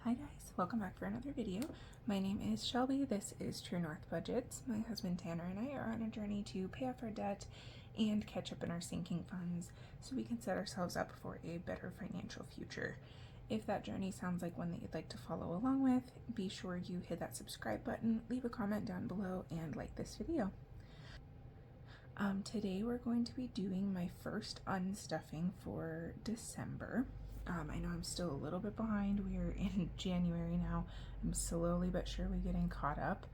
Hi guys, welcome back for another video. My name is Shelby, this is True North Budgets. My husband Tanner and I are on a journey to pay off our debt and catch up in our sinking funds so we can set ourselves up for a better financial future. If that journey sounds like one that you'd like to follow along with, be sure you hit that subscribe button, leave a comment down below, and like this video. Today we're going to be doing my first unstuffing for December. I know I'm still a little bit behind. We're in January now. I'm slowly but surely getting caught up.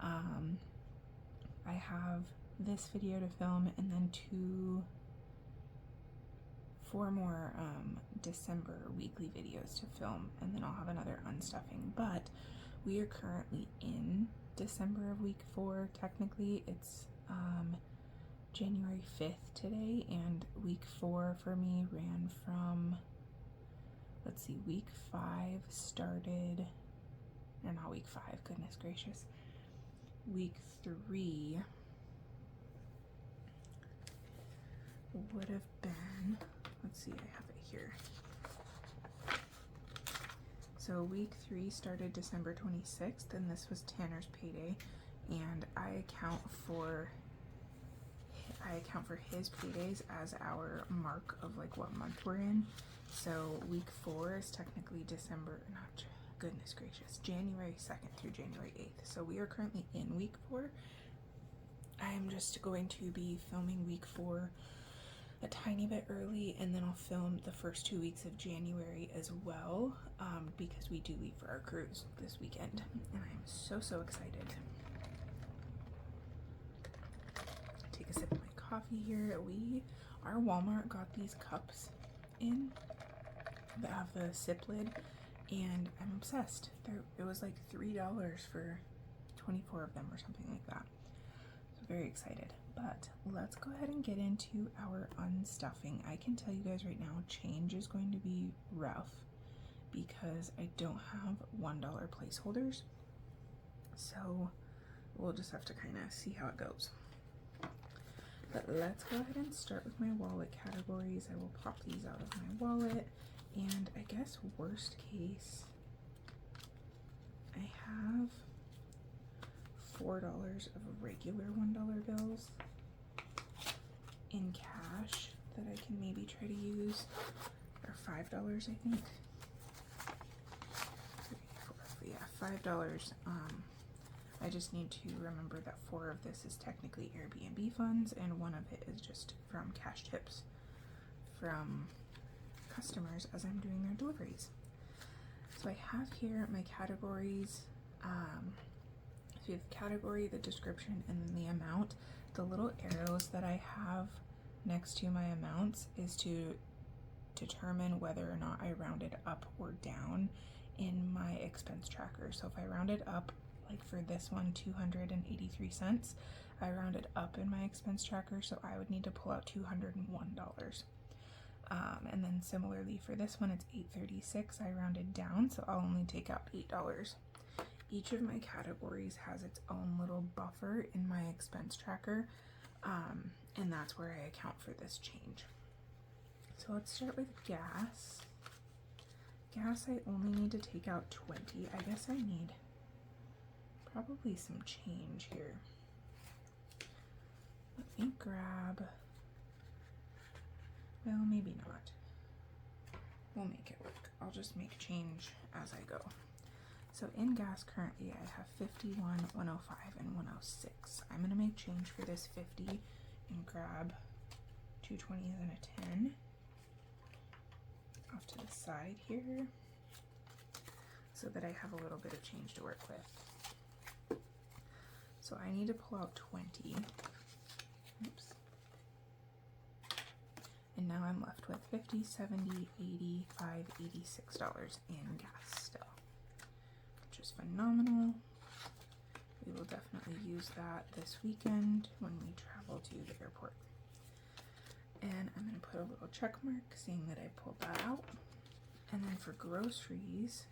I have this video to film and then four more December weekly videos to film, and then I'll have another unstuffing. But we are currently in December of week 4. Technically, it's January 5th today, and week 4 for me ran from, let's see, week 5 started, or not week 5, goodness gracious, week 3 would have been, let's see, I have it here. So week 3 started December 26th, and this was Tanner's payday, and I account for his paydays as our mark of like what month we're in. So week 4 is technically January 2nd through January 8th. So we are currently in week 4. I am just going to be filming week 4 a tiny bit early, and then I'll film the first 2 weeks of January as well, because we do leave for our cruise this weekend, and I am so excited. Take a sip of my coffee here. Our Walmart got these cups in that have the sip lid, and I'm obsessed. It was like $3 for 24 of them or something like that. So very excited. But let's go ahead and get into our unstuffing. I can tell you guys right now, change is going to be rough because I don't have $1 placeholders. So we'll just have to kind of see how it goes. But let's go ahead and start with my wallet categories. I will pop these out of my wallet, and I guess worst case, I have $4 of regular $1 bills in cash that I can maybe try to use, or $5 I think. 3, 4, yeah, $5. I just need to remember that 4 of this is technically Airbnb funds, and 1 of it is just from cash tips from customers as I'm doing their deliveries. So I have here my categories. So you have the category, the description, and then the amount. The little arrows that I have next to my amounts is to determine whether or not I rounded up or down in my expense tracker. So if I rounded up, like for this one, 283 cents, I rounded up in my expense tracker, so I would need to pull out $201. And then similarly for this one, it's 836. I rounded down, so I'll only take out $8. Each of my categories has its own little buffer in my expense tracker, and that's where I account for this change. So let's start with gas. Gas, I only need to take out 20. I guess I need probably some change here. Let me grab, well, maybe not. We'll make it work. I'll just make change as I go. So in gas currently I have 51, 105, and 106. I'm gonna make change for this 50 and grab 2 20s and a 10 off to the side here so that I have a little bit of change to work with. So I need to pull out 20. Oops. And now I'm left with $50, $70, $85, $86 in gas still, which is phenomenal. We will definitely use that this weekend when we travel to the airport. And I'm going to put a little check mark saying that I pulled that out. And then for groceries,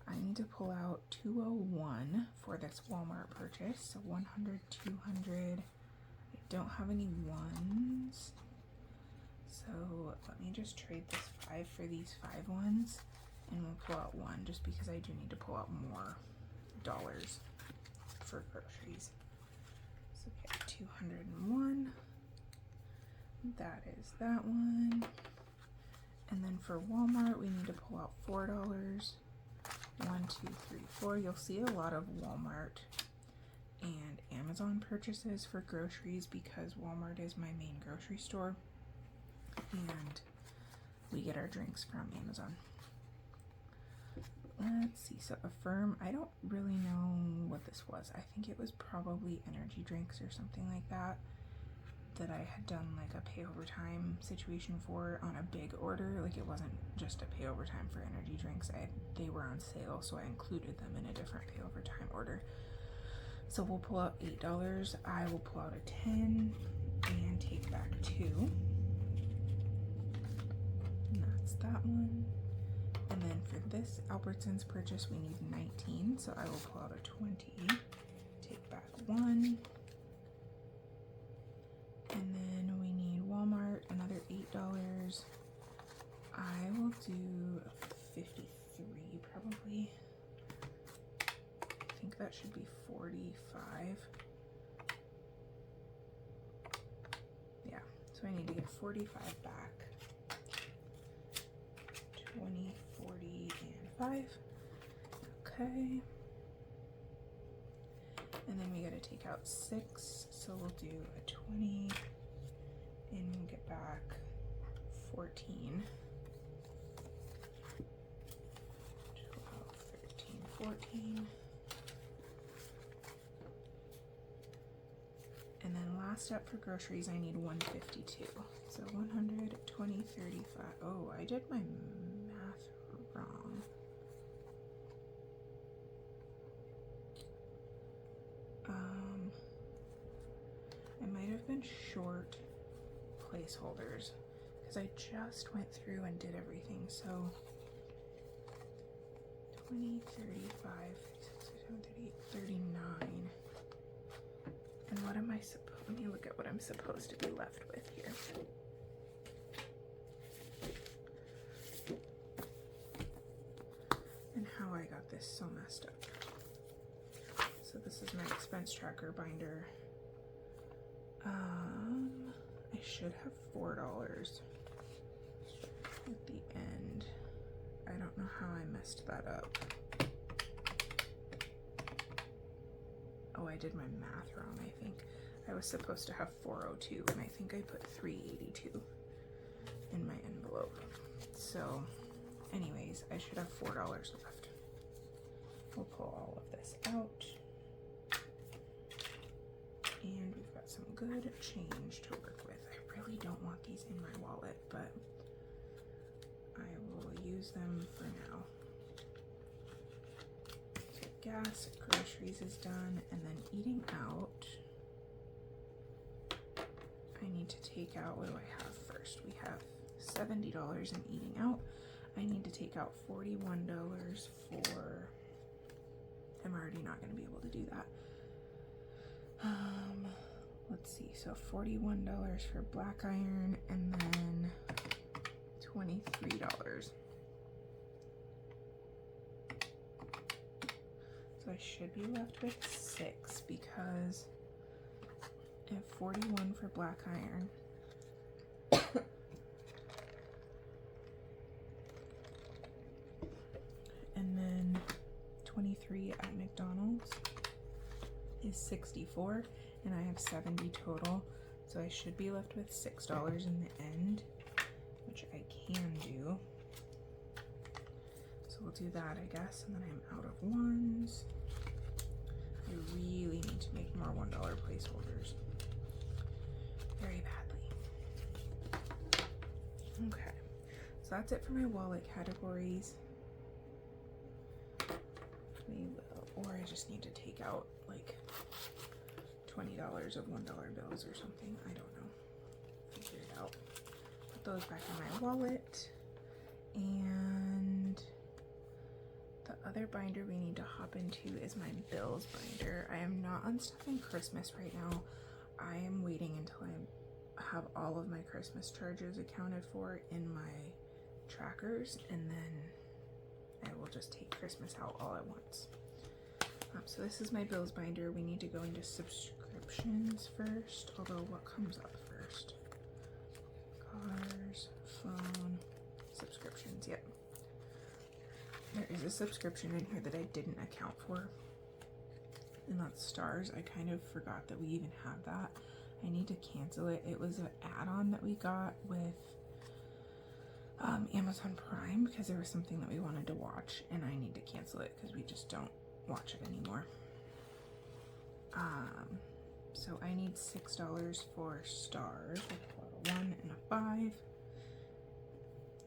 I need to pull out 201 for this Walmart purchase. So 100, 200. I don't have any ones. So let me just trade this 5 for these 5 ones. and we'll pull out one just because I do need to pull out more dollars for groceries. So we have 201. That is that one. And then for Walmart, we need to pull out $4. 1, 2, 3, 4. You'll see a lot of Walmart and Amazon purchases for groceries because Walmart is my main grocery store and we get our drinks from Amazon. Let's see, so Affirm, I don't really know what this was. I think it was probably energy drinks or something like that I had done like a pay over time situation for on a big order. Like it wasn't just a pay over time for energy drinks. They were on sale, so I included them in a different pay over time order. So we'll pull out $8. I will pull out a 10 and take back 2. And that's that one. And then for this Albertsons purchase, we need 19. So I will pull out a 20, take back 1. And then we need Walmart, another $8. I will do 53 probably. I think that should be 45. Yeah, so I need to get 45 back. 20, 40, and 5. Okay. And then we gotta take out 6, so we'll do a 20 and we'll get back 14. 12, 13, 14. And then last up for groceries, I need 152. So 120, 35. Oh, I did my math wrong. I might have been short placeholders because I just went through and did everything. So 20, 35, 37, 38, 39. And what am I supposed, let me look at what I'm supposed to be left with here. And how I got this so messed up. So this is my expense tracker binder. I should have $4 at the end. I don't know how I messed that up. Oh, I did my math wrong, I think. I was supposed to have 402, and I think I put 382 in my envelope. So, anyways, I should have $4 left. We'll pull all of this out. And we've got some good change to work with. I really don't want these in my wallet, but I will use them for now. So gas, groceries is done, and then eating out. I need to take out, what do I have first? We have $70 in eating out. I need to take out $41 for, I'm already not going to be able to do that. Let's see, so $41 for black iron and then $23. So I should be left with 6 because I have 41 for black iron. And then 23 at McDonald's is 64, and I have 70 total, so I should be left with $6 in the end, which I can do. So we'll do that, I guess, and then I'm out of ones. I really need to make more $1 placeholders. Very badly. Okay, so that's it for my wallet categories. We will, or I just need to take out like $20 of $1 bills or something. I don't know. Figure it out. Put those back in my wallet. And the other binder we need to hop into is my bills binder. I am not unstuffing Christmas right now. I am waiting until I have all of my Christmas charges accounted for in my trackers, and then I will just take Christmas out all at once. So this is my bills binder. We need to go into subscriptions first, although what comes up first? Cars, phone, subscriptions, yep. There is a subscription in here that I didn't account for, and that's Stars. I kind of forgot that we even have that. I need to cancel it. It was an add-on that we got with Amazon Prime because there was something that we wanted to watch, and I need to cancel it because we just don't watch it anymore. So I need $6 for Stars with a 1 and a 5.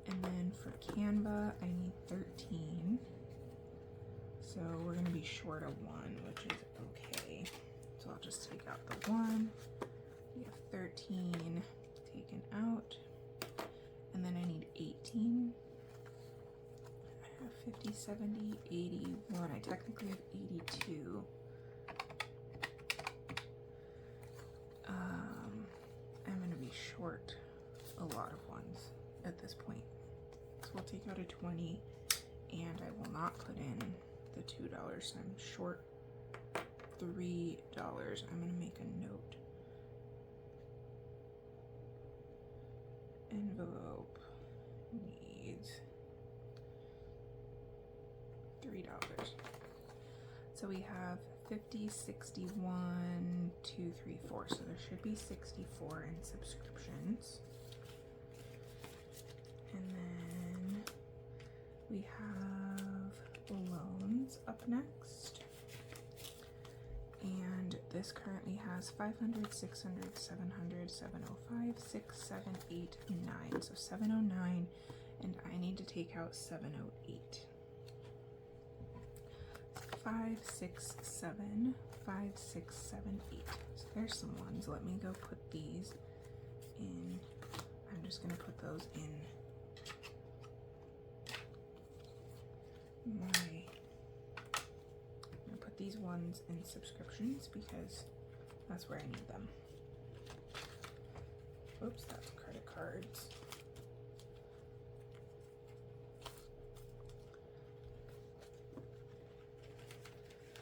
And then for Canva, I need 13. So we're gonna be short a 1, which is okay. So I'll just take out the 1. We have 13 taken out. And then I need 18. I have 50, 70, 81. I technically have 82. I'm gonna be short a lot of ones at this point. So we'll take out a 20, and I will not put in the $2. So I'm short $3. I'm gonna make a note. Envelope needs $3. So we have 50, 61, 2, 3, 4. So there should be 64 in subscriptions. And then we have loans up next. And this currently has 500, 600, 700, 705, 6, 7, 8, 9. So 709, and I need to take out 708. 5, 6, 7, 5, 6, 7, 8. So there's some ones. Let me go put these in. I'm just gonna put those in I'm gonna put these ones in subscriptions because that's where I need them. Oops, that's credit cards.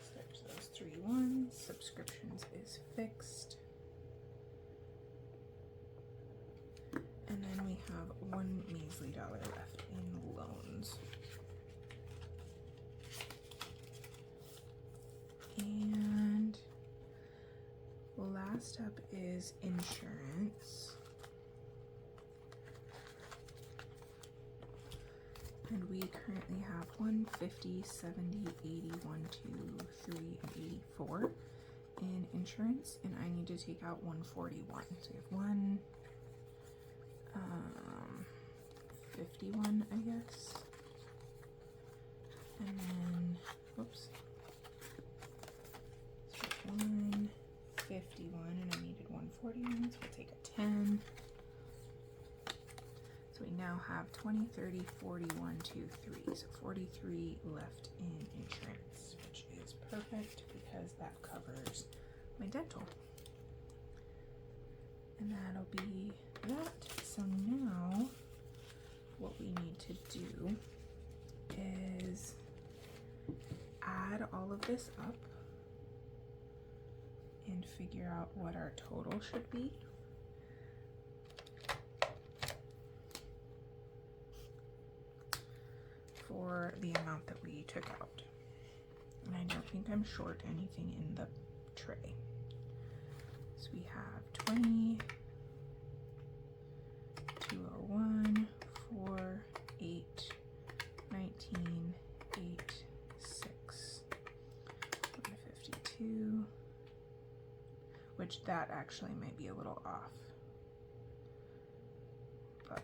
So there's those 3 ones. Subscriptions is fixed. And then we have $1 measly left in loans. And last up is insurance. And we currently have 150, 70, 80, 1, 2, 3, and 84 in insurance, and I need to take out 141. So we have 51, I guess. And then, whoops. 151, and I needed 141, so we'll take a 10. So we now have 20, 30, 40, 1, 2, 3. So 43 left in insurance, which is perfect because that covers my dental. And that'll be that. So now what we need to do is add all of this up and figure out what our total should be. For the amount that we took out. And I don't think I'm short anything in the tray. So we have 20, 201, 4, 8, 19, 8, 6, 152, which that actually might be a little off, but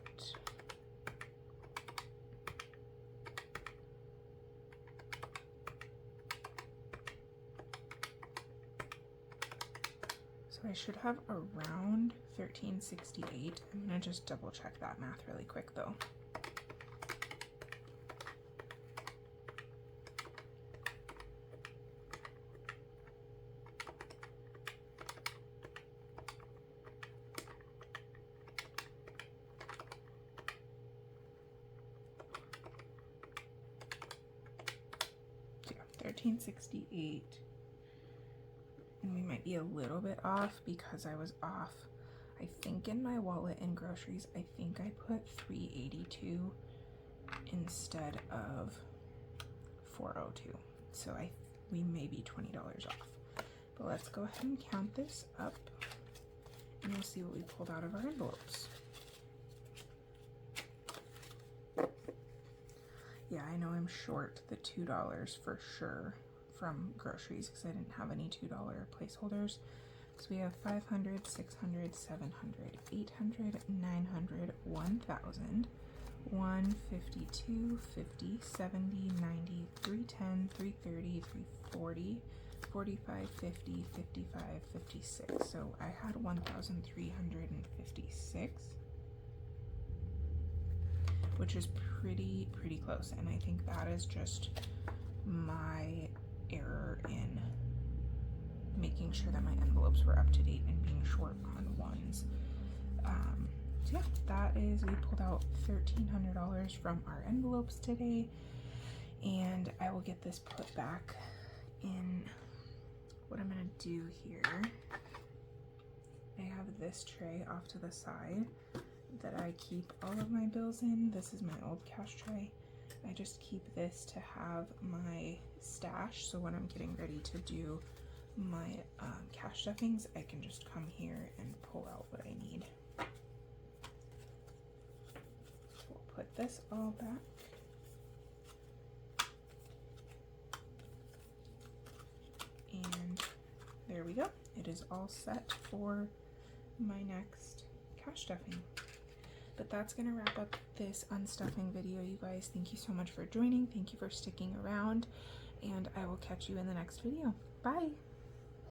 so I should have around 1368. I'm gonna just double check that math really quick though. $13.68. And we might be a little bit off because I was off. I think in my wallet and groceries, I think I put $3.82 instead of $4.02. So we may be $20 off. But let's go ahead and count this up and we'll see what we pulled out of our envelopes. Yeah, I know I'm short the $2 for sure from groceries because I didn't have any $2 placeholders. So we have 500, 600, 700, 800, 900, 1,000, 152, 50, 70, 90, 310, 330, 340, 45, 50, 55, 56. So I had 1,356, which is pretty close. And I think that is just my error in making sure that my envelopes were up to date and being short on ones. So yeah, that is, we pulled out $1,300 from our envelopes today, and I will get this put back in. What I'm gonna do here, I have this tray off to the side that I keep all of my bills in. This is my old cash tray. I just keep this to have my stash, so when I'm getting ready to do my cash stuffings, I can just come here and pull out what I need. We'll put this all back. And there we go. It is all set for my next cash stuffing. But that's gonna wrap up this unstuffing video, you guys. Thank you so much for joining. Thank you for sticking around, and I will catch you in the next video. Bye.